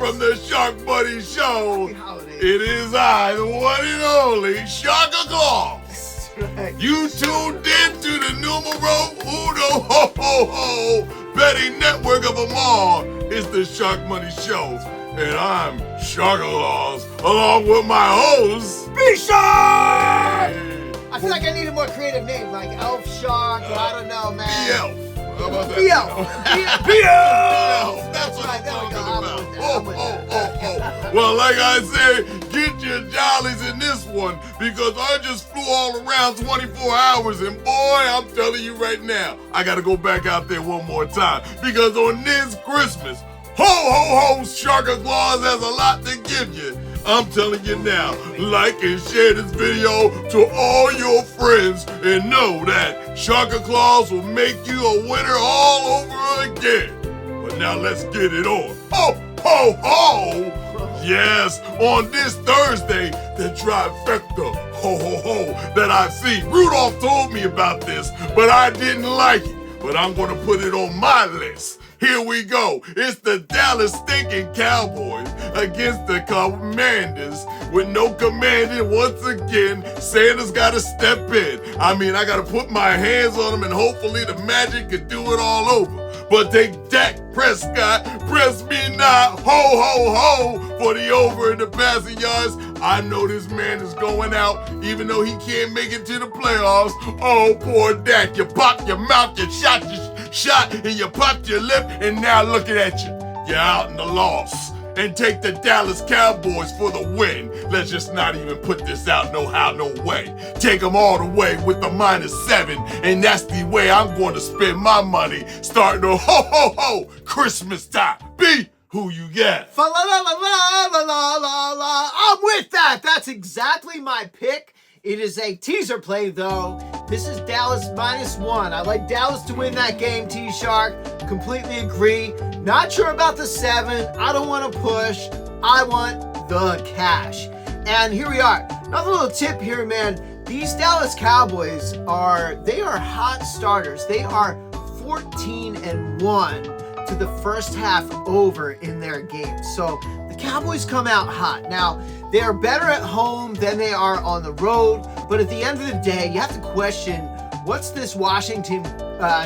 from the Sharkmoney Show. It is I, the one and only Shaka Claus. Right. You tuned in to the numero uno ho ho ho betting network of them all. It's the Sharkmoney Show. And I'm Shaka Claus, along with my host, B-Shark! I feel like I need a more creative name, like Elf Shark, or I don't know, man. B-Elf. How about that? B-Elf! That's what right, I'm there we talking go. about. Well, like I said, get your jollies in this one, because I just flew all around 24 hours, and boy, I'm telling you right now, I gotta go back out there one more time, because on this Christmas, ho ho ho, Shaka Claus has a lot to give you. I'm telling you now, like and share this video to all your friends and know that Shaka Claus will make you a winner all over again. But now let's get it on. Ho, ho, ho! Yes, on this Thursday, the trifecta, ho, ho, ho, that I see. Rudolph told me about this, but I didn't like it. But I'm going to put it on my list. Here we go. It's the Dallas stinking Cowboys against the Commanders with no commander. Once again, Santa's got to step in. I mean, I got to put my hands on him and hopefully the magic can do it all over. But take Dak Prescott, press me not, ho, ho, ho, for the over in the passing yards. I know this man is going out, even though he can't make it to the playoffs. Oh, poor Dak, you popped your mouth, you shot your shot, and you popped your lip, and now looking at you. You're out in the loss. And take the Dallas Cowboys for the win. Let's just not even put this out no how, no way. Take them all the way with the -7, and that's the way I'm going to spend my money starting to ho-ho-ho Christmas time. B, who you got? Fa la la la la la la la la. I'm with that. That's exactly my pick. It is a teaser play, though. This is Dallas -1. I like Dallas to win that game, T-Shark. Completely agree. Not sure about the 7. I don't want to push. I want the cash. And here we are. Another little tip here, man. These Dallas Cowboys are hot starters. They are 14-1 to the first half over in their games. So the Cowboys come out hot. Now, they are better at home than they are on the road, but at the end of the day, you have to question, what's this Washington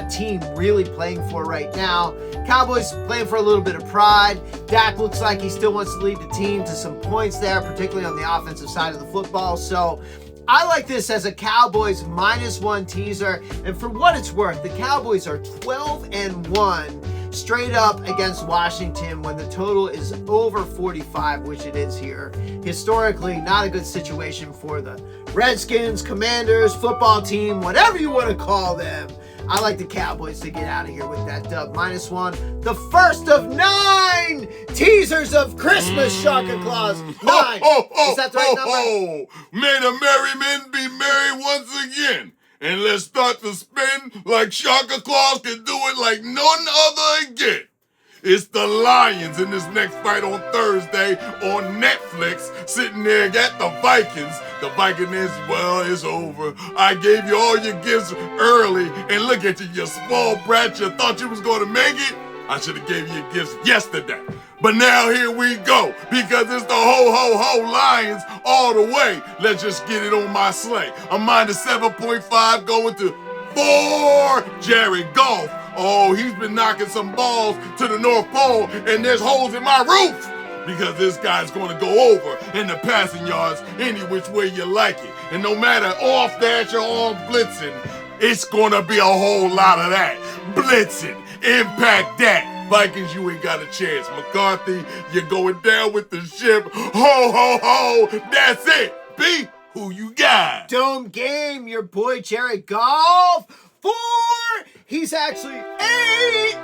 team really playing for right now? Cowboys playing for a little bit of pride. Dak looks like he still wants to lead the team to some points there, particularly on the offensive side of the football. So I like this as a Cowboys -1 teaser. And for what it's worth, the Cowboys are 12-1 straight up against Washington when the total is over 45, which it is here. Historically, not a good situation for the Redskins, Commanders, football team, whatever you want to call them. I like the Cowboys to get out of here with that dub. -1. The first of 9 teasers of Christmas, Shaka Claus. 9. Is that the right number? May the merry men be merry once again. And let's start to spin like Shaka Claus can do it like none other again. It's the Lions in this next fight on Thursday on Netflix, sitting there at the Vikings. The Vikings, well, it's over. I gave you all your gifts early, and look at you, you small brat. You thought you was going to make it? I should have gave you your gifts yesterday. But now here we go, because it's the ho-ho-ho Lions all the way. Let's just get it on my sleigh. I'm -7.5 going to 4. Jared Goff. Oh, he's been knocking some balls to the North Pole, and there's holes in my roof. Because this guy's going to go over in the passing yards any which way you like it. And no matter off that you're on blitzing, it's going to be a whole lot of that. Blitzing. Impact that. Vikings, you ain't got a chance. McCarthy, you're going down with the ship. Ho, ho, ho. That's it. B, who you got? Dome game, your boy Jared Goff. 4. He's actually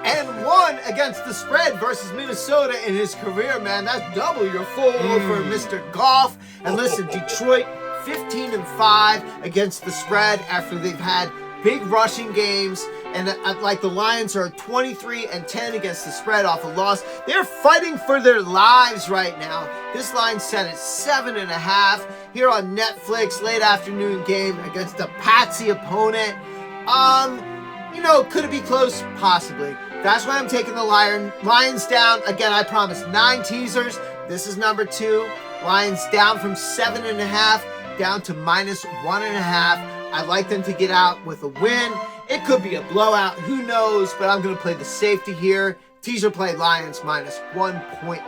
8-1 against the spread versus Minnesota in his career, man. That's double your 4 for Mr. Goff. And listen, Detroit 15-5 against the spread after they've had big rushing games. And like the Lions are 23-10 against the spread off a loss. They're fighting for their lives right now. This line set at 7.5 here on Netflix, late afternoon game against a patsy opponent. Could it be close? Possibly. That's why I'm taking the Lions down. Again, I promise 9 teasers. This is number 2. Lions down from 7.5 down to -1.5. I like them to get out with a win. It could be a blowout. Who knows? But I'm going to play the safety here. Teaser play Lions -1.5.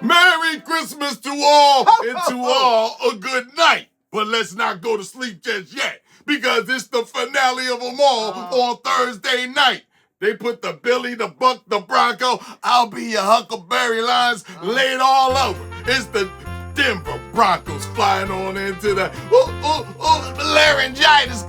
Merry Christmas to all, Ho, and ho, to ho. all a good night. But let's not go to sleep just yet, because it's the finale of them all on Thursday night. They put the Billy, the Buck, the Bronco, I'll be your Huckleberry lines laid all over. It's the Denver Broncos flying on into the laryngitis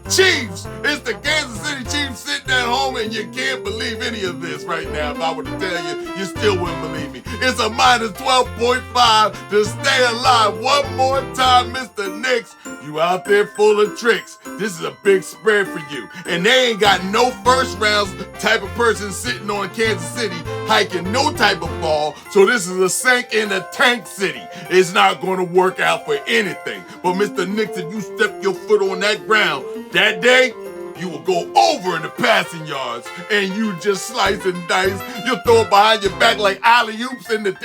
Chiefs. It's the Kansas City Chiefs sitting at home, and you can't believe any of this right now. If I were to tell you, you still wouldn't believe me. It's a -12.5 to stay alive. One more time, Mr. Knicks. You out there full of tricks. This is a big spread for you. And they ain't got no first rounds type of person sitting on Kansas City hiking no type of ball. So this is a sink in a tank city. It's not going to work out for anything. But Mr. Knicks, if you step your foot on that ground that day, you will go over in the passing yards, and you just slice and dice. You'll throw it behind your back like alley-oops in the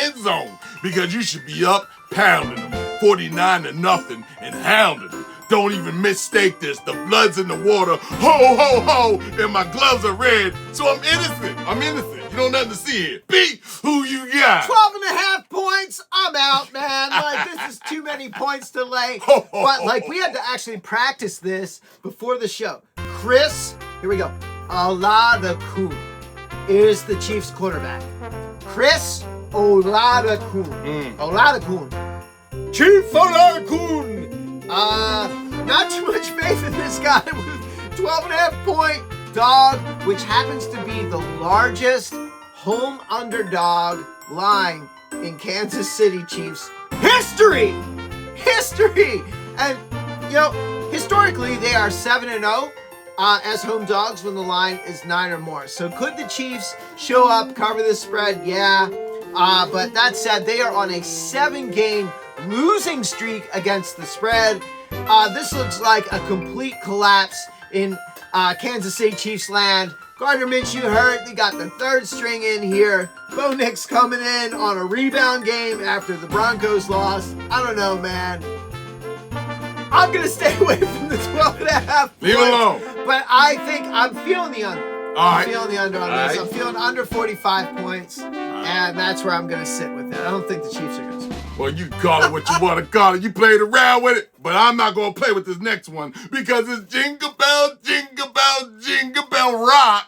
end zone, because you should be up pounding them 49-0 and hounding them. Don't even mistake this. The blood's in the water. Ho, ho, ho. And my gloves are red, so I'm innocent. I'm innocent. You don't have to see it. B, who you got? 12.5 points. I'm out, man. Like, this is too many points to lay. But, like, we had to actually practice this before the show. Chris, here we go. Oladapour is the Chiefs quarterback. Chris Oladapour. Oladapour. Chief Oladapour. Not too much faith in this guy with 12.5 point dog, which happens to be the largest home underdog line in Kansas City Chiefs history. And, you know, historically, they are 7-0 as home dogs when the line is 9 or more. So could the Chiefs show up, cover the spread? Yeah. But that said, they are on a 7-game losing streak against the spread. This looks like a complete collapse in Kansas City Chiefs land. Gardner Minshew hurt. They got the 3rd string in here. Bo Nix coming in on a rebound game after the Broncos lost. I don't know, man. I'm going to stay away from the 12.5 Leave it alone. But I think I'm feeling the under. I'm feeling the under on this. I'm feeling under 45 points. And that's where I'm going to sit with it. I don't think the Chiefs are going to score. Well, you call it what you want to call it. You played around with it, but I'm not going to play with this next one, because it's Jingle Bell, Jingle Bell, Jingle Bell Rock,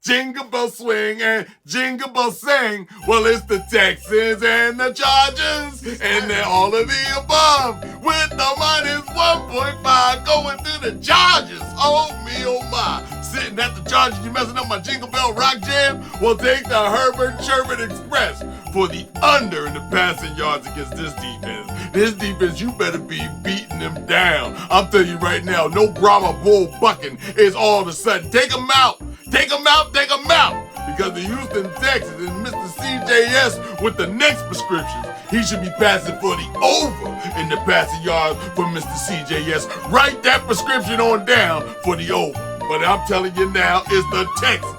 Jingle Bell Swing, and Jingle Bell Sing. Well, it's the Texans and the Chargers, and they're all of the above, with the -1.5 going to the Chargers. Oh, me, oh, my. Sitting at the Chargers, you messing up my Jingle Bell Rock jam? Well, take the Herbert Sherbert Express for the under in the passing yards against this defense. This defense, you better be beating them down. I'm telling you right now, no Brahma Bull bucking is all of a sudden. Take them out. Take them out. Take them out. Because the Houston Texans and Mr. CJS with the next prescription, he should be passing for the over in the passing yards for Mr. CJS. Write that prescription on down for the over. But I'm telling you now, it's the Texans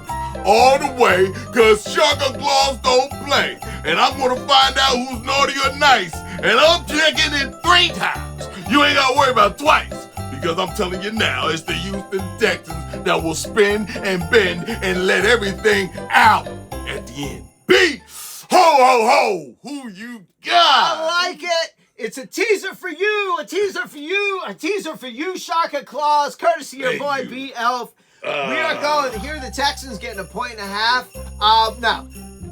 all the way, because Sugar Claus don't play. And I'm going to find out who's naughty or nice. And I'm checking it 3 times. You ain't got to worry about twice. Because I'm telling you now, it's the Houston Texans that will spin and bend and let everything out at the end. B, ho, ho, ho, who you got? I like it. It's a teaser for you, a teaser for you, a teaser for you, Shaka Claus, courtesy of your boy B. Elf. We are going, here the Texans getting 1.5 points. No,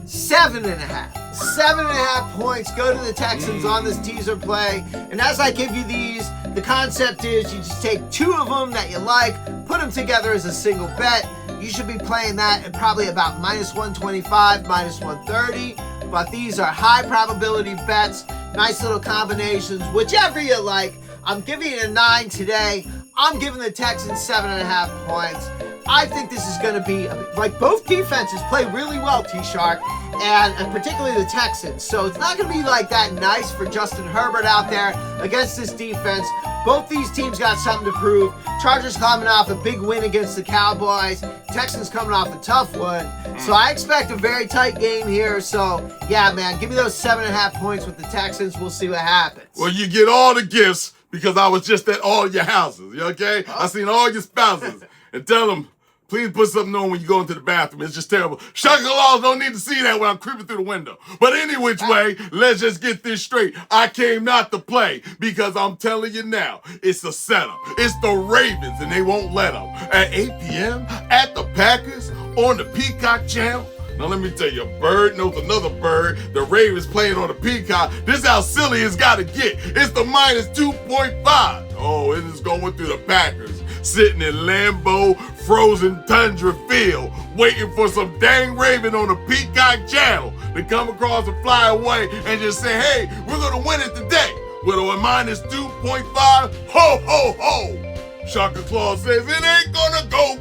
7.5. 7.5 points go to the Texans on this teaser play. And as I give you these, the concept is you just take 2 of them that you like, put them together as a single bet. You should be playing that at probably about -125, -130. But these are high probability bets, nice little combinations, whichever you like. I'm giving it a 9 today. I'm giving the Texans 7.5 points. I think this is going to be, like, both defenses play really well, T-Shark, and particularly the Texans. So it's not going to be like that nice for Justin Herbert out there against this defense. Both these teams got something to prove. Chargers coming off a big win against the Cowboys. Texans coming off a tough one. So I expect a very tight game here. So, yeah, man, give me those 7.5 points with the Texans. We'll see what happens. Well, you get all the gifts because I was just at all your houses, okay? I seen all your spouses. And tell them, please put something on when you go into the bathroom. It's just terrible. Shaka Laws don't need to see that when I'm creeping through the window. But any which way, let's just get this straight. I came not to play because I'm telling you now, it's a setup. It's the Ravens, and they won't let them. At 8 p.m., at the Packers, on the Peacock channel. Now let me tell you, a bird knows another bird. The Ravens playing on the Peacock. This is how silly it's got to get. It's the minus 2.5. Oh, it is going through the Packers. Sitting in Lambeau frozen tundra field, waiting for some dang Raven on the Peacock channel to come across and fly away and just say, hey, we're going to win it today. With a minus 2.5, ho, ho, ho. Shaka Claus says it ain't gonna go.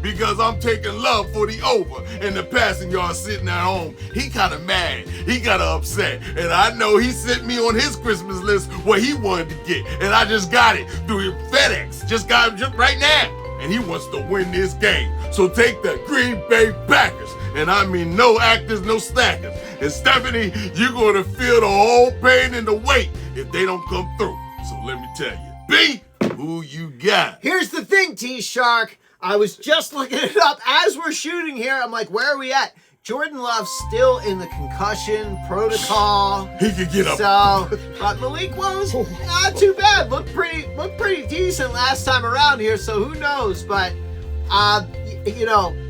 Because I'm taking love for the over and the passing yard sitting at home. He kind of mad. He kind of upset. And I know he sent me on his Christmas list what he wanted to get. And I just got it through FedEx. Just got it just right now. And he wants to win this game. So take the Green Bay Packers. And I mean no actors, no slackers. And Stephanie, you're going to feel the whole pain and the weight if they don't come through. So let me tell you. B, who you got? Here's the thing, T-Shark. I was just looking it up as we're shooting here. I'm like, where are we at? Jordan Love's still in the concussion protocol. He could get up. So, but Malik Willis, not too bad. Looked pretty decent last time around here. So who knows? But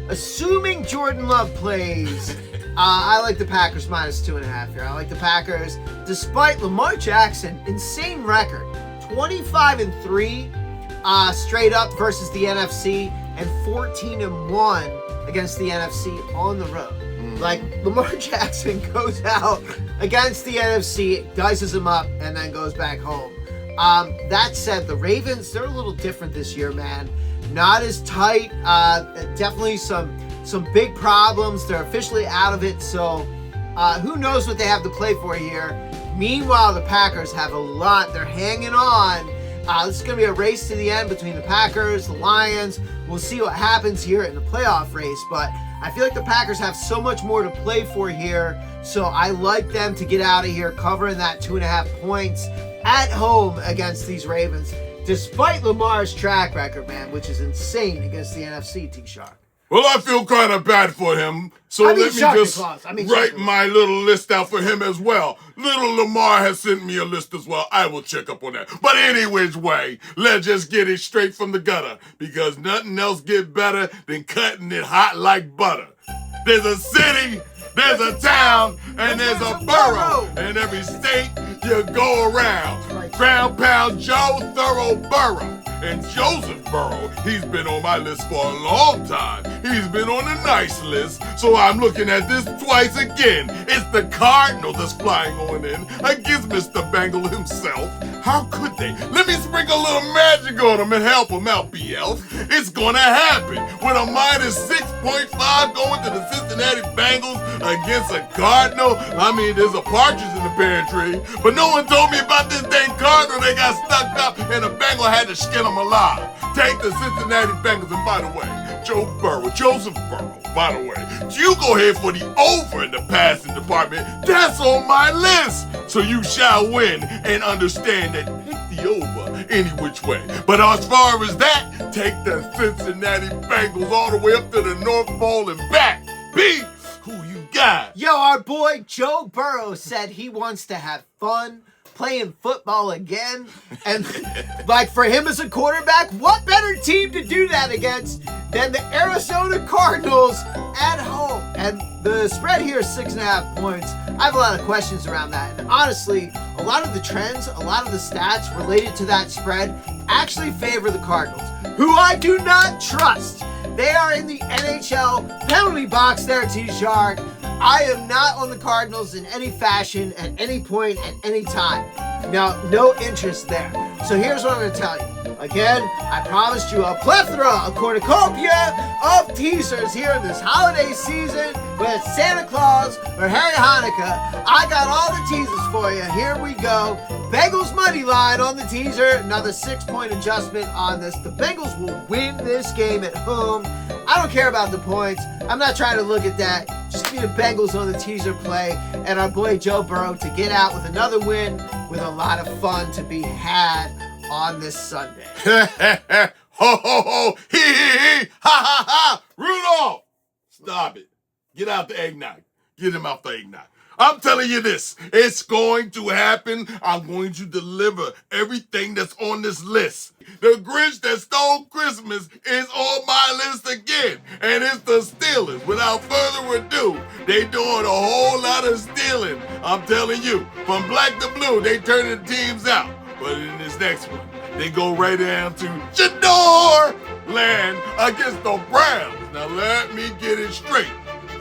assuming Jordan Love plays, I like the Packers minus 2.5 here. I like the Packers, despite Lamar Jackson, insane record, 25-3 straight up versus the NFC. And 14-1 against the NFC on the road. Like, Lamar Jackson goes out against the NFC, dices him up, and then goes back home. That said, the Ravens, they're a little different this year, man. Not as tight. Definitely some big problems. They're officially out of it, so who knows what they have to play for here. Meanwhile, the Packers have a lot. They're hanging on. This is going to be a race to the end between the Packers, the Lions. We'll see what happens here in the playoff race, but I feel like the Packers have so much more to play for here, so I like them to get out of here covering that 2.5 points at home against these Ravens, despite Lamar's track record, man, which is insane against the NFC, T-Shark. Well, I feel kind of bad for him, so let me just write my little list out for him as well. Little Lamar has sent me a list as well. I will check up on that. But any which way, let's just get it straight from the gutter, because nothing else gets better than cutting it hot like butter. There's a city, there's a town, and there's a borough. In every state you go around. Ground Pound Joe Thoroughborough. And Joseph Burrow, he's been on my list for a long time. He's been on a nice list, so I'm looking at this twice again. It's the Cardinals that's flying on in against Mr. Bangle himself. How could they? Let me sprinkle a little magic on him and help him out, BL. It's gonna happen with a minus 6.5 going to the Cincinnati Bengals against a Cardinal. I mean, there's a partridge in the pear tree, but no one told me about this dang Cardinal. They got stuck up and the Bengal had to skin them alive. Take the Cincinnati Bengals, and by the way, Joseph Burrow, by the way, you go ahead for the over in the passing department. That's on my list. So you shall win and understand that pick the over any which way. But as far as that, take the Cincinnati Bengals all the way up to the North Pole and back. B, who you got? Yo, our boy Joe Burrow said he wants to have fun playing football again. And like for him as a quarterback, what better team to do that against than the Arizona Cardinals at home? And the spread here is 6.5 points. I have a lot of questions around that. And honestly, a lot of the trends, a lot of the stats related to that spread actually favor the Cardinals, who I do not trust. They are in the NHL penalty box there, T-Shark. I am not on the Cardinals in any fashion, at any point, at any time. Now, no interest there. So here's what I'm going to tell you. Again, I promised you a plethora, a cornucopia of teasers here in this holiday season with Santa Claus or Harry Hanukkah. I got all the teasers for you. Here we go. Bengals money line on the teaser. Another 6-point adjustment on this. The Bengals will win this game at home. I don't care about the points. I'm not trying to look at that. Just give me the Bengals on the teaser play and our boy Joe Burrow to get out with another win with a lot of fun to be had on this Sunday. Ho, ho, ho, hee, hee, hee, ha, ha, ha. Rudolph, stop it. Get out the eggnog. Get him out the eggnog. I'm telling you this, it's going to happen. I'm going to deliver everything that's on this list. The Grinch that stole Christmas is on my list again, and it's the Steelers. Without further ado, they doing a whole lot of stealing. I'm telling you, from black to blue, they turning the teams out. But in this next one, they go right down to Shador land against the Browns. Now let me get it straight.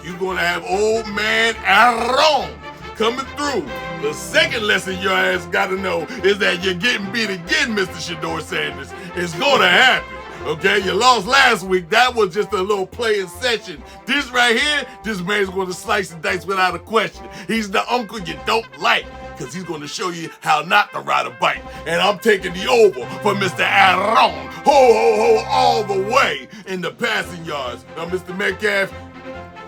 You're going to have old man Aaron coming through. The second lesson your ass got to know is that you're getting beat again, Mr. Shador Sanders. It's going to happen. Okay, you lost last week. That was just a little playing session. This right here, this man's going to slice and dice without a question. He's the uncle you don't like because he's going to show you how not to ride a bike. And I'm taking the over for Mr. Aaron. Ho, ho, ho, all the way in the passing yards. Now, Mr. Metcalf,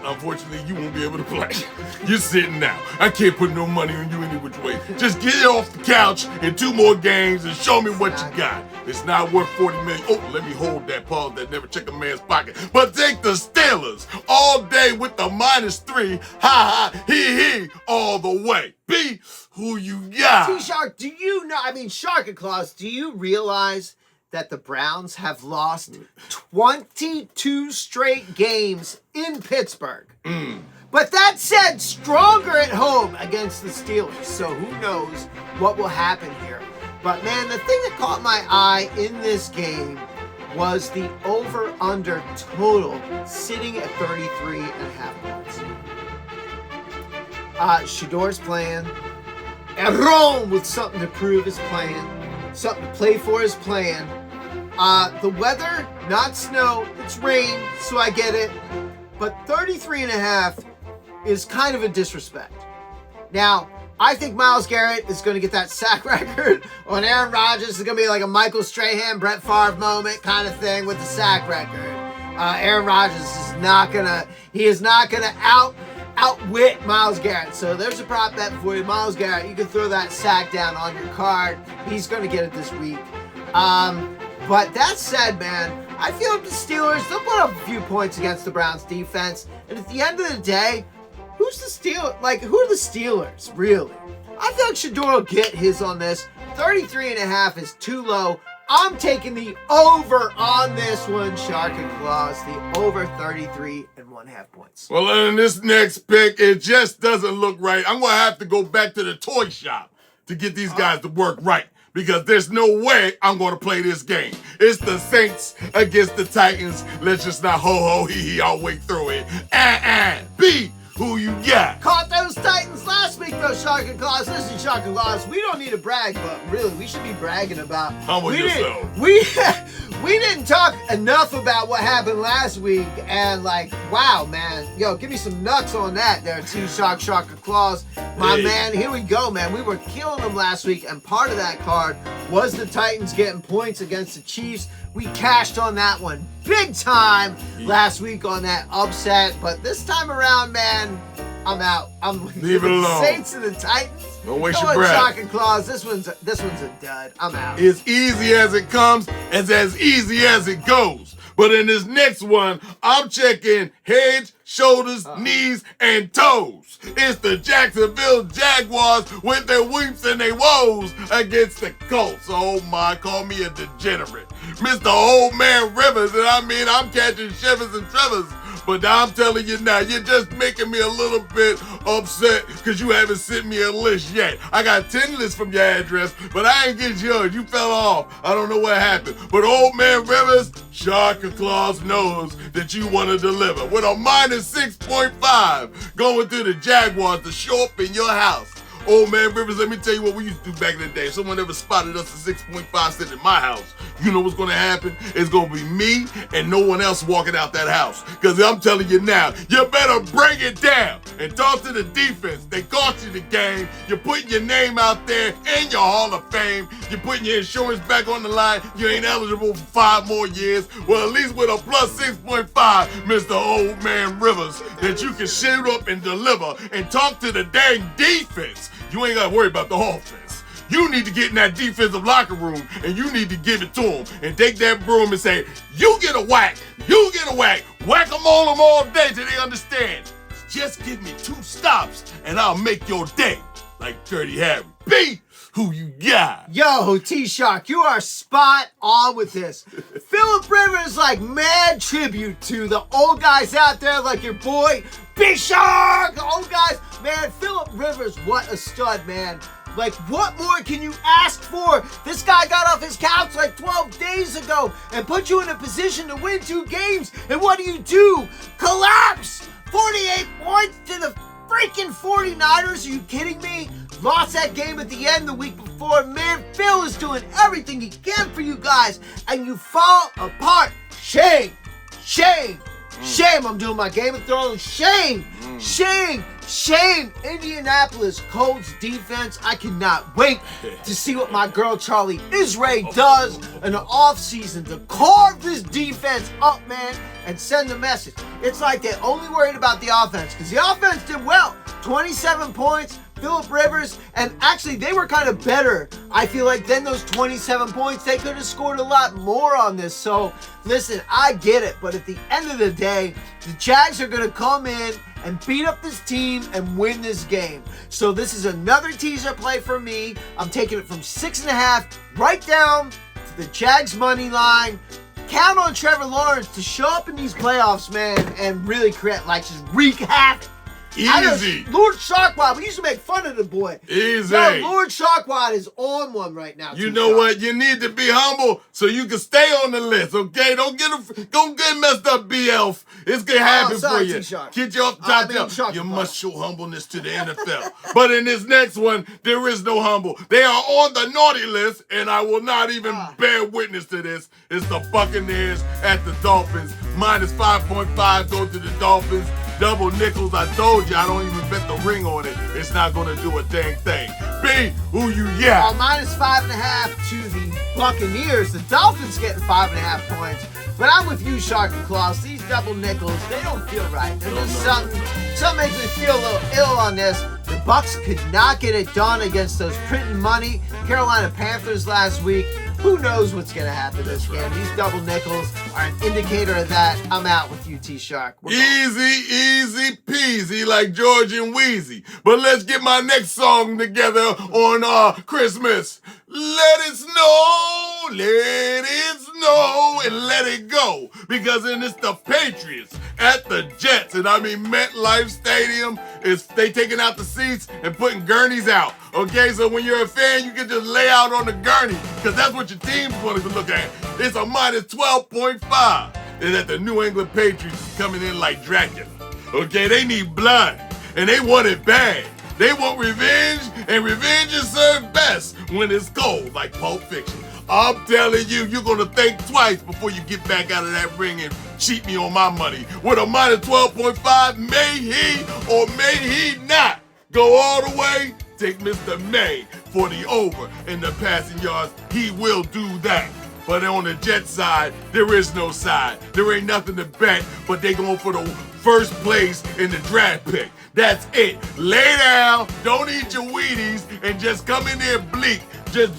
unfortunately, you won't be able to play. You're sitting now. I can't put no money on you any which way. Just get off the couch in 2 more games and show me what you got. It's not worth $40 million. Oh, let me hold that pause that never check a man's pocket. But take the Steelers all day with the -3. Ha ha, he, all the way. B, who you got? T-Shark, do you know, Shark and Claus, do you realize that the Browns have lost 22 straight games in Pittsburgh? But that said, stronger at home against the Steelers. So who knows what will happen here. But man, the thing that caught my eye in this game was the over-under total sitting at 33.5 points. Shador's playing. Aaron with something to prove is playing. Something to play for is playing. The weather, not snow, it's rain, so I get it. But 33.5 is kind of a disrespect. Now, I think Myles Garrett is going to get that sack record on Aaron Rodgers. It's going to be like a Michael Strahan, Brett Favre moment kind of thing with the sack record. Aaron Rodgers is not going to outwit Myles Garrett. So there's a prop bet for you. Myles Garrett, you can throw that sack down on your card. He's going to get it this week. But that said, man, I feel like the Steelers, they'll put up a few points against the Browns defense. And at the end of the day, who's the Steelers? Like, who are the Steelers, really? I feel like Shador will get his on this. 33.5 is too low. I'm taking the over on this one, Shark and Claus. The over 33.5 points. Well, in this next pick, it just doesn't look right. I'm going to have to go back to the toy shop to get these guys to work right. Because there's no way I'm going to play this game. It's the Saints against the Titans. Let's just not ho-ho, hee-hee all the way through it. B, who you got? Caught those Titans last week, though, Shark and Claus. Listen, Shark and Claus, we don't need to brag, but really, we should be bragging about... Humble yourself. We didn't talk enough about what happened last week, and like, wow, man. Yo, give me some nuts on that there, too, Shark and Claus. My man, here we go, man. We were killing them last week, and part of that card was the Titans getting points against the Chiefs. We cashed on that one big time last week on that upset, but this time around, man, I'm out. I'm leave it alone. Saints and the Titans. Don't waste your breath. Shark and Claus. This one's a dud. I'm out. As easy as it comes, it's as easy as it goes. But in this next one, I'm checking heads, shoulders, knees, and toes. It's the Jacksonville Jaguars with their weeps and their woes against the Colts. Oh my, call me a degenerate. Mr. Old Man Rivers, and I'm catching shivers and trevors. But I'm telling you now, you're just making me a little bit upset because you haven't sent me a list yet. I got 10 lists from your address, but I ain't get yours. You fell off. I don't know what happened. But Old Man Rivers, Shark and Claus knows that you want to deliver. With a -6.5 going through the Jaguars to show up in your house. Old man Rivers, let me tell you what we used to do back in the day. If someone ever spotted us at 6.5 sitting in my house, you know what's going to happen? It's going to be me and no one else walking out that house. Because I'm telling you now, you better bring it down and talk to the defense. They cost you the game. You're putting your name out there in your Hall of Fame. You're putting your insurance back on the line. You ain't eligible for 5 more years. Well, at least with a plus 6.5, Mr. Old Man Rivers, that you can shoot up and deliver and talk to the dang defense. You ain't got to worry about the offense. You need to get in that defensive locker room and you need to give it to them and take that broom and say, you get a whack, you get a whack, whack them all day till they understand. Just give me 2 stops and I'll make your day. Like Dirty Harry. Be who you got. Yo, T-Shark, you are spot on with this. Philip Rivers, like, mad tribute to the old guys out there, like your boy, B-Shark. The old guys, man, Philip Rivers, what a stud, man. Like, what more can you ask for? This guy got off his couch like 12 days ago and put you in a position to win 2 games. And what do? Collapse! 48 points to the freaking 49ers. Are you kidding me? Lost that game at the end the week before. Man, Phil is doing everything he can for you guys, and you fall apart. Shame. Shame. Shame. I'm doing my Game of Thrones. Shame. Shame. Shame. Indianapolis Colts defense. I cannot wait to see what my girl Charlie Israel does in the offseason to carve this defense up, man, and send a message. It's like they're only worried about the offense because the offense did well. 27 points. Philip Rivers, and actually they were kind of better, I feel like, than those 27 points. They could have scored a lot more on this. So, listen, I get it, but at the end of the day, the Jags are going to come in and beat up this team and win this game. So this is another teaser play for me. I'm taking it from 6.5 right down to the Jags money line. Count on Trevor Lawrence to show up in these playoffs, man, and really create, like, just wreak havoc. Easy. Lord Sharkwad, we used to make fun of the boy. Easy. Yo, Lord Sharkwad is on one right now. You know what? You need to be humble so you can stay on the list, okay? Don't get messed up, B-Elf. It's going to happen for you. T-Shark. Get you off the top. You must show humbleness to the NFL. But in this next one, there is no humble. They are on the naughty list, and I will not even bear witness to this. It's the Buccaneers at the Dolphins. Minus 5.5 go to the Dolphins. Double nickels, I told you, I don't even bet the ring on it. It's not going to do a dang thing. B, who you got? Minus 5.5 to the Buccaneers. The Dolphins getting 5.5 points. But I'm with you, Shark and Claus. These double nickels, they don't feel right. There's just something makes me feel a little ill on this. The Bucs could not get it done against those printing money Carolina Panthers last week. Who knows what's going to happen this game? These double nickels are an indicator of that. I'm out with you, T-Shark. Easy peasy like George and Wheezy. But let's get my next song together on Christmas. Let it snow, and let it go. Because then it's the Patriots at the Jets. And I mean, MetLife Stadium, they taking out the seats and putting gurneys out. Okay, so when you're a fan, you can just lay out on the gurney because that's what your team's going to look at. It's a minus 12.5. And that the New England Patriots is coming in like Dracula. Okay, they need blood, and they want it bad. They want revenge, and revenge is served best when it's cold, like Pulp Fiction. I'm telling you, you're going to think twice before you get back out of that ring and cheat me on my money. With a minus 12.5, may he or may he not go all the way? Take Mr. May for the over in the passing yards. He will do that. But on the Jets side, there is no side. There ain't nothing to bet, but they going for the first place in the draft pick. That's it. Lay down, don't eat your Wheaties, and just come in there bleak. Just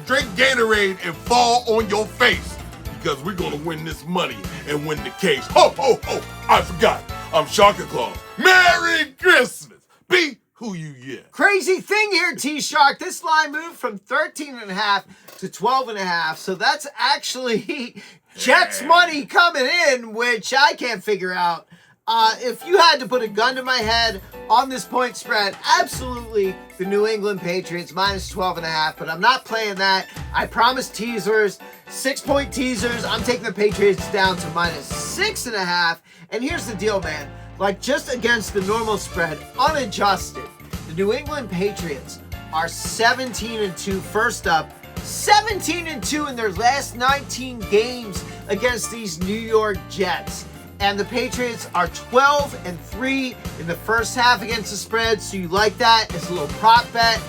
drink Gatorade and fall on your face. Because we're going to win this money and win the case. Ho, ho, ho. I forgot. I'm Shark and Claus. Merry Christmas. Be who you get. Crazy thing here, T-Shark. This line moved from 13.5 to 12.5. So that's actually Jets money coming in, which I can't figure out. If you had to put a gun to my head on this point spread, absolutely the New England Patriots minus 12.5, but I'm not playing that. I promise teasers, 6-point teasers. I'm taking the Patriots down to minus 6.5. And here's the deal, man. Like, just against the normal spread, unadjusted, The New England Patriots are 17-2. First up, 17-2 in their last 19 games against these New York Jets. And the Patriots are 12-3 in the first half against the spread, so you like that as a little prop bet.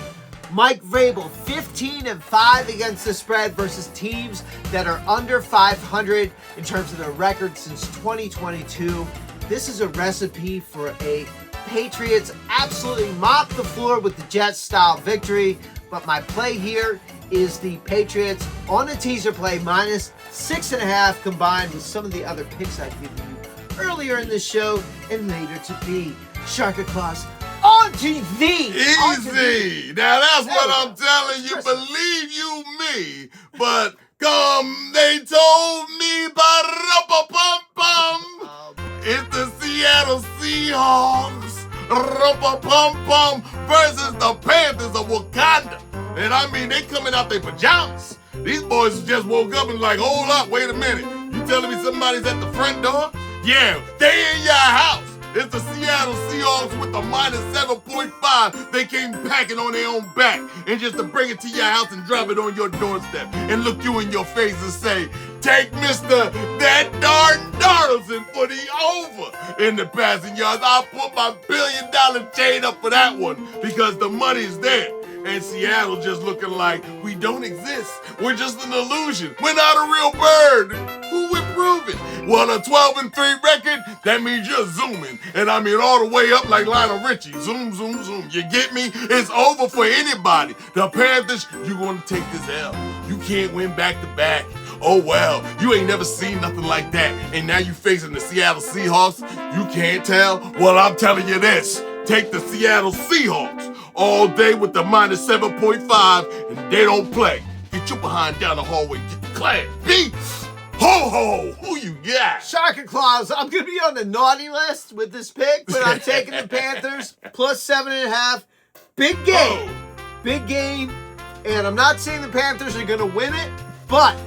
Mike Vrabel, 15-5 against the spread versus teams that are under 500 in terms of their record since 2022. This is a recipe for a Patriots absolutely mop the floor with the Jets style victory. But my play here is the Patriots on a teaser play minus 6.5 combined with some of the other picks I've given you earlier in this show and later to be. Shark Claus, on to thee. Easy. Now that's what I'm telling you. Believe you me. But they told me, ba-da-ba-pum-pum. It's the Seattle Seahawks, pum versus the Panthers of Wakanda. And I mean, they coming out their pajamas. These boys just woke up and like, hold up, wait a minute. You telling me somebody's at the front door? Yeah, they in your house. It's the Seattle Seahawks with the minus 7.5. They came packing on their own back. And just to bring it to your house and drop it on your doorstep and look you in your face and say, take Mr. That darn Darlington for the over in the passing yards. I'll put my $1 billion chain up for that one because the money's there. And Seattle just looking like we don't exist. We're just an illusion. We're not a real bird. Who we're proving? Well, a 12-3 record, that means you're zooming. And I mean all the way up like Lionel Richie. Zoom, zoom, zoom. You get me? It's over for anybody. The Panthers, you're going to take this L. You can't win back-to-back. Oh, well, you ain't never seen nothing like that. And now you facing the Seattle Seahawks. You can't tell? Well, I'm telling you this. Take the Seattle Seahawks all day with the minus 7.5, and they don't play. Get your behind down the hallway. Get the class. B. Ho, ho. Who you got? Shark and Claus, I'm going to be on the naughty list with this pick, but I'm taking the Panthers plus 7.5. Big game. Big game. And I'm not saying the Panthers are going to win it, but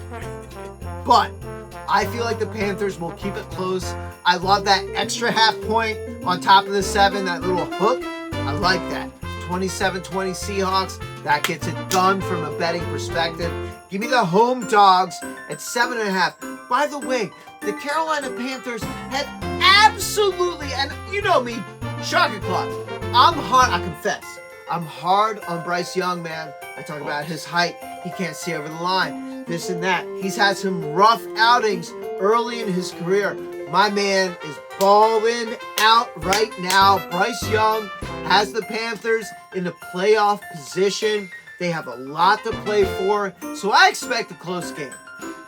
I feel like the Panthers will keep it close. I love that extra half point on top of the 7, that little hook. I like that. 27-20 Seahawks. That gets it done from a betting perspective. Give me the home dogs at 7.5. By the way, the Carolina Panthers have absolutely, and you know me, Shark Claus. I confess, I'm hard on Bryce Young, man. I talk about his height. He can't see over the line. This and that. He's had some rough outings early in his career. My man is balling out right now. Bryce Young has the Panthers in a playoff position. They have a lot to play for, so I expect a close game.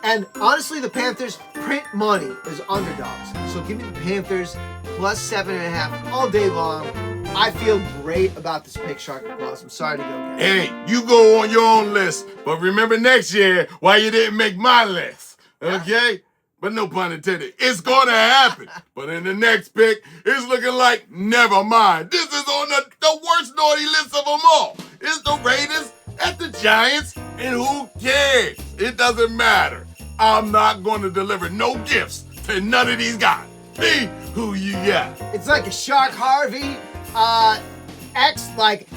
And honestly, the Panthers print money as underdogs. So give me the Panthers plus 7.5 all day long. I feel great about this pick, Shark Claus. I'm sorry to go, guys. Hey, you go on your own list, but remember next year why you didn't make my list, okay? But no pun intended. It's going to happen. But in the next pick, it's looking like never mind. This is on the worst naughty list of them all. It's the Raiders at the Giants, and who cares? It doesn't matter. I'm not going to deliver no gifts to none of these guys. Me, who you got? It's like a Shark Harvey, X, like,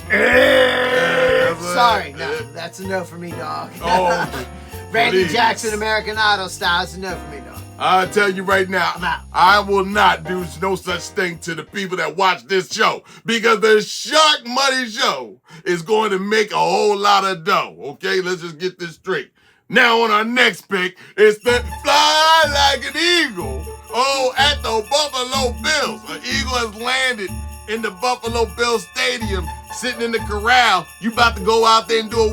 sorry, no, that's a no for me, dog. Oh, Randy please. Jackson, American Idol style, it's a no for me, dog. I'll tell you right now, I'm out. I will not do no such thing to the people that watch this show because the Sharkmoney show is going to make a whole lot of dough. Okay, let's just get this straight. Now on our next pick, it's the Fly Like an Eagle. Oh, at the Buffalo Bills. An eagle has landed in the Buffalo Bills Stadium, sitting in the corral. You about to go out there and do a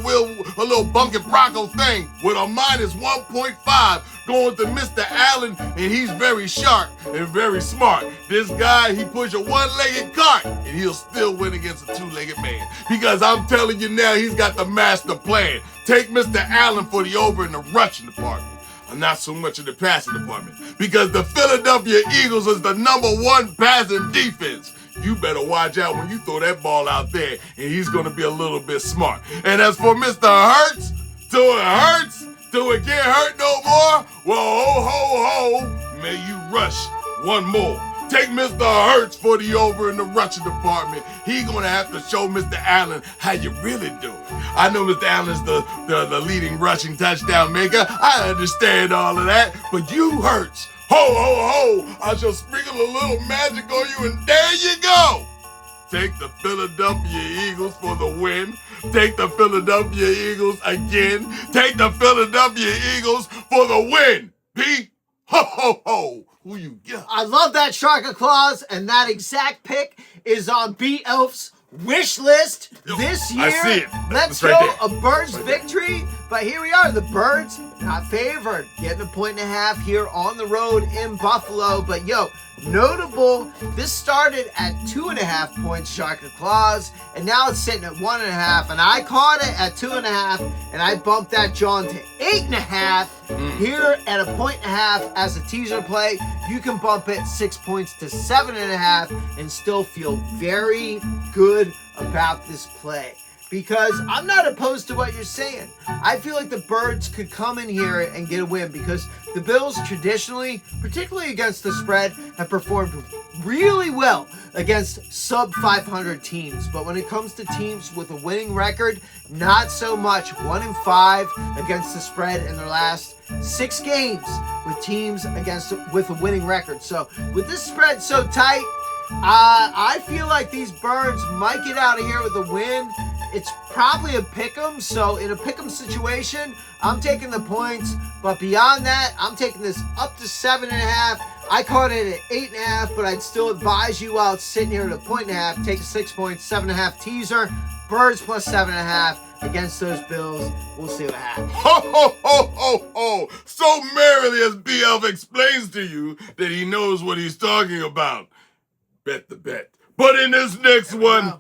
little bunkin' Bronco thing with a minus 1.5 going to Mr. Allen, and he's very sharp and very smart. This guy, he push a one-legged cart, and he'll still win against a two-legged man. Because I'm telling you now, he's got the master plan. Take Mr. Allen for the over in the rushing department. Not so much in the passing department. Because the Philadelphia Eagles is the #1 passing defense. You better watch out when you throw that ball out there, and he's going to be a little bit smart. And as for Mr. Hurts, till it hurts, till it can't hurt no more, well, ho, ho, ho, may you rush one more Take Mr. Hurts for the over in the rushing department. He gonna have to show Mr. Allen how you really do it. I know Mr. Allen's the leading rushing touchdown maker. I understand all of that, but you Hurts. Ho, ho, ho! I shall sprinkle a little magic on you, and there you go! Take the Philadelphia Eagles for the win. Take the Philadelphia Eagles again. Take the Philadelphia Eagles for the win. P. Ho, ho, ho. Who you got? I love that Sharka Claus, and that exact pick is on B Elf's wish list this year. I see it. Let's It's right go there. a Birds victory. But here we are. The Birds not favored. Getting 1.5 here on the road in Buffalo. But notable, this started at 2.5 points, Sharka Claus, and now it's sitting at 1.5. And I caught it at 2.5, and I bumped that John to 8.5. Here at 1.5 as a teaser play, you can bump it 6 points to 7.5 and still feel very good about this play. Because I'm not opposed to what you're saying. I feel like the Birds could come in here and get a win because the Bills traditionally, particularly against the spread, have performed really well against sub-500 teams. But when it comes to teams with a winning record, not so much. 1-5 against the spread in their last 6 games with teams with a winning record. So with this spread so tight, I feel like these Birds might get out of here with a win. It's probably a pick'em, so in a pick'em situation, I'm taking the points. But beyond that, I'm taking this up to 7.5. I caught it at 8.5, but I'd still advise you while it's sitting here at 1.5, take a 6 points, 7.5 teaser. Birds plus 7.5 against those Bills. We'll see what happens. Ho, ho, ho, ho, ho! So merrily as BF explains to you that he knows what he's talking about. Bet the bet. But in this next one,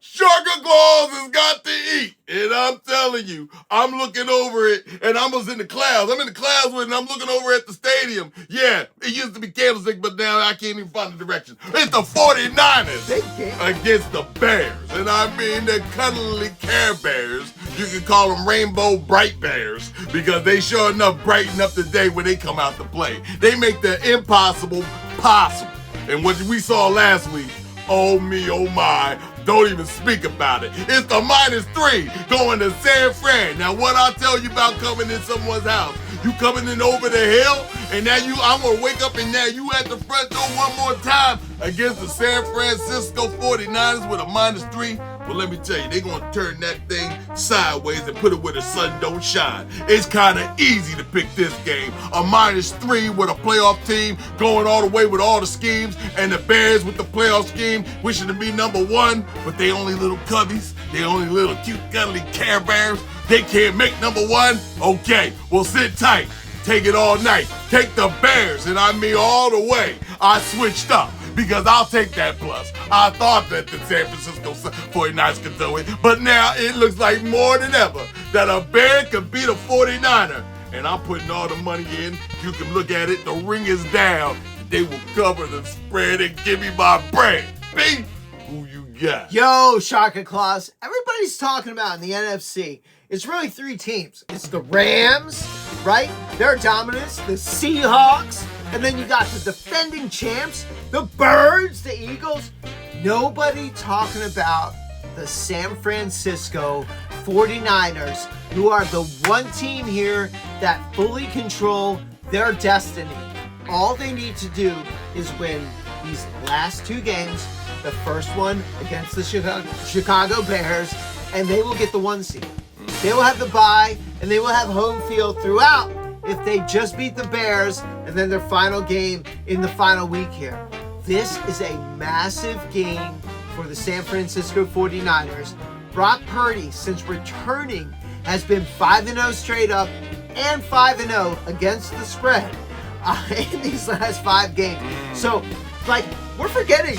Sharka Claus has got to eat. And I'm telling you, I'm looking over it, and I was in the clouds. I'm in the clouds with it, and I'm looking over at the stadium. Yeah, it used to be Candlestick, but now I can't even find the direction. It's the 49ers against the Bears. And I mean the cuddly Care Bears. You can call them Rainbow Bright Bears because they sure enough brighten up the day when they come out to play. They make the impossible possible. And what we saw last week, oh me, oh my, don't even speak about it. It's the -3 going to San Fran. Now, what I tell you about coming in someone's house, you coming in over the hill, and now I'm going to wake up and now you at the front door one more time against the San Francisco 49ers with a -3. Well, let me tell you, they're going to turn that thing sideways and put it where the sun don't shine. It's kind of easy to pick this game. A -3 with a playoff team going all the way with all the schemes, and the Bears with the playoff scheme wishing to be #1, but they only little cubbies. They only little cute, cuddly Care Bears. They can't make #1. Okay, well, sit tight. Take it all night. Take the Bears, and I mean all the way. I switched up. Because I'll take that plus. I thought that the San Francisco 49ers could do it, but now it looks like more than ever that a Bear could beat a 49er. And I'm putting all the money in. You can look at it. The ring is down. They will cover the spread and give me my bread. B, who you got? Yo, Sharka Claus. Everybody's talking about in the NFC. It's really 3 teams. It's the Rams, right? Their dominance. The Seahawks. And then you got the defending champs, the Birds, the Eagles. Nobody talking about the San Francisco 49ers, who are the one team here that fully control their destiny. All they need to do is win these last 2 games, the first one against the Chicago Bears, and they will get the 1 seed. They will have the bye, and they will have home field throughout if they just beat the Bears and then their final game in the final week here. This is a massive game for the San Francisco 49ers. Brock Purdy, since returning, has been 5-0 straight up and 5-0 against the spread in these last 5 games. So, we're forgetting,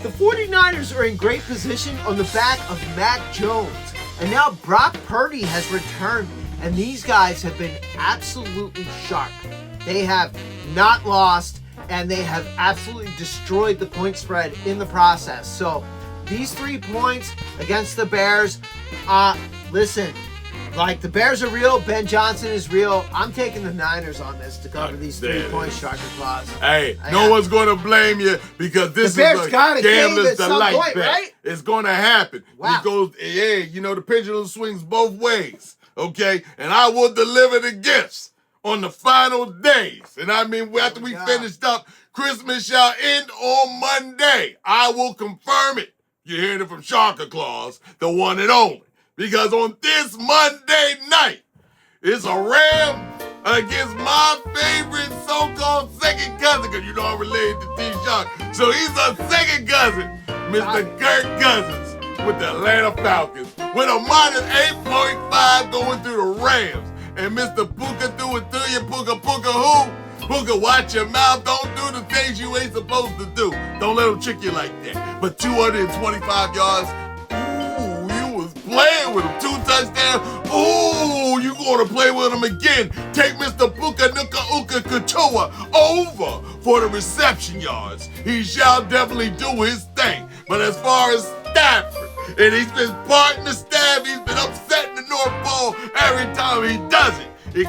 the 49ers are in great position on the back of Mac Jones. And now Brock Purdy has returned. And these guys have been absolutely sharp. They have not lost, and they have absolutely destroyed the point spread in the process. So these 3 points against the Bears, listen, Like, the Bears are real. Ben Johnson is real. I'm taking the Niners on this to cover these 3-point Sharker Claws. Hey, no one's going to blame you because this is a gambler's delight bet. Right? It's going to happen. Wow. It goes, yeah, you know, the pendulum swings both ways, okay? And I will deliver the gifts on the final days. And I mean, after we finished up, Christmas shall end on Monday. I will confirm it. You're hearing it from Sharker Claus, the one and only. Because on this Monday night, it's a Ram against my favorite so-called second cousin, because you know I'm related to T-Shark. So he's a second cousin, Mr. Kirk Cousins, with the Atlanta Falcons, with a minus 8.5 going through the Rams. And Mr. Puka do it to you, Puka who? Puka, watch your mouth. Don't do the things you ain't supposed to do. Don't let them trick you like that. But 225 yards, playing with him. 2 touchdowns. Ooh, you going to play with him again. Take Mr. Puka Nuka Uka Kachua over for the reception yards. He shall definitely do his thing. But as far as Stafford, and he's been parting the staff, he's been upsetting the North Pole every time he does it. It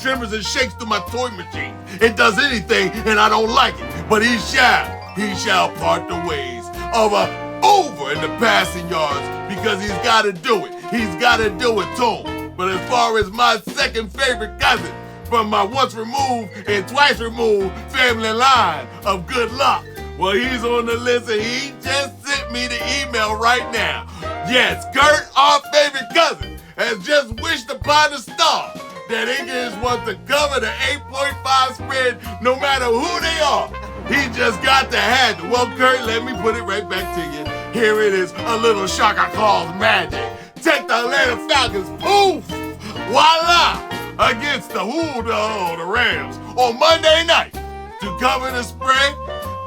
shivers and shakes through my toy machine. It does anything, and I don't like it. But he shall part the ways of a over in the passing yards because he's got to do it. He's got to do it too. But as far as my second favorite cousin from my once removed and twice removed family line of good luck, well, he's on the list and he just sent me the email right now. Yes, Kurt, our favorite cousin, has just wished upon the star that English wants to cover the 8.5 spread no matter who they are. He just got to have it. Well, Kurt, let me put it right back to you. Here it is, a little Sharker Claus magic. Take the Atlanta Falcons, poof, voila, against the Rams on Monday night. To cover the spread,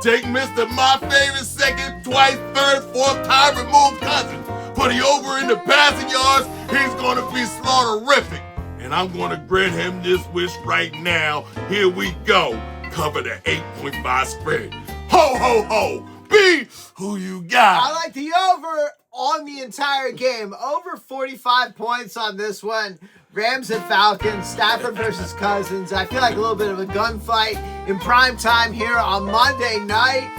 take Mr. My favorite second, twice, third, fourth time removed cousin. Put the over in the passing yards, he's going to be slaughterific. And I'm going to grant him this wish right now. Here we go. Cover the 8.5 spread. Ho, ho, ho. Be who you got. I like the over on the entire game. Over 45 points on this one. Rams and Falcons, Stafford versus Cousins. I feel like a little bit of a gunfight in prime time here on Monday night.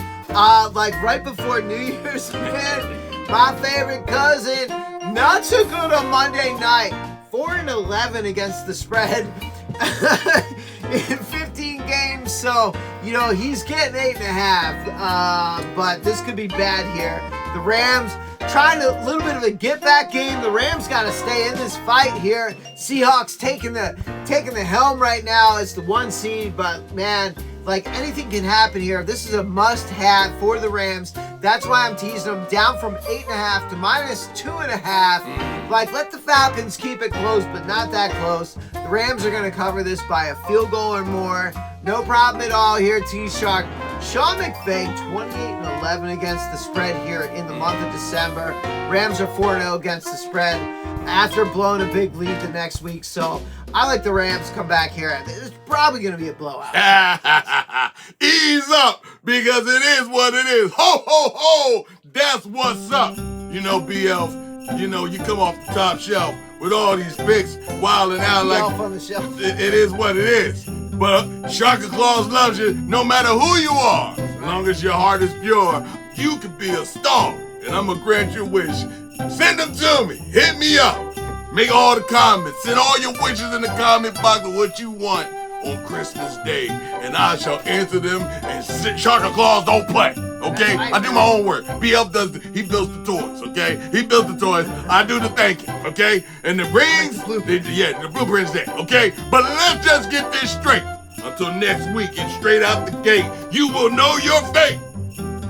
Like right before New Year's, man. My favorite cousin, not so good on Monday night. 4-11 against the spread in 15 games. So, you know, he's getting 8.5. But this could be bad here. The Rams trying a little bit of a get-back game. The Rams got to stay in this fight here. Seahawks taking the helm right now as the 1 seed. But, man, like anything can happen here. This is a must-have for the Rams. That's why I'm teasing them down from 8.5 to minus 2.5. Like, let the Falcons keep it close, but not that close. The Rams are going to cover this by a field goal or more. No problem at all here, T-Shark. Sean McVay, 28-11 against the spread here in the month of December. Rams are 4-0 against the spread after blowing a big lead the next week. So I like the Rams come back here. It's probably going to be a blowout. Ease up, because it is what it is. Ho, ho, ho. That's what's up. You know, BL, you know, you come off the top shelf with all these picks wilding out like on the shelf. It is what it is. But Sharker Claus loves you no matter who you are. As long as your heart is pure, you can be a star. And I'm going to grant your wish. Send them to me. Hit me up. Make all the comments. Send all your wishes in the comment box of what you want on Christmas Day. And I shall answer them. And Sharker Claus don't play. Okay? I do my own work. BL does he builds the toys. Okay? He builds the toys. I do the thinking. Okay? And the rings, the blueprint's there. Okay? But let's just get this straight. Until next week and straight out the gate, you will know your fate.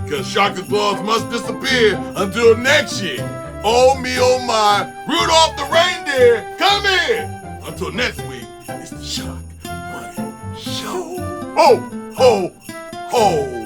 Because Sharker Claus must disappear until next year. Oh me, oh my, Rudolph the reindeer, come in. Until next week, it's the Sharkmoney Show. Ho, ho, ho.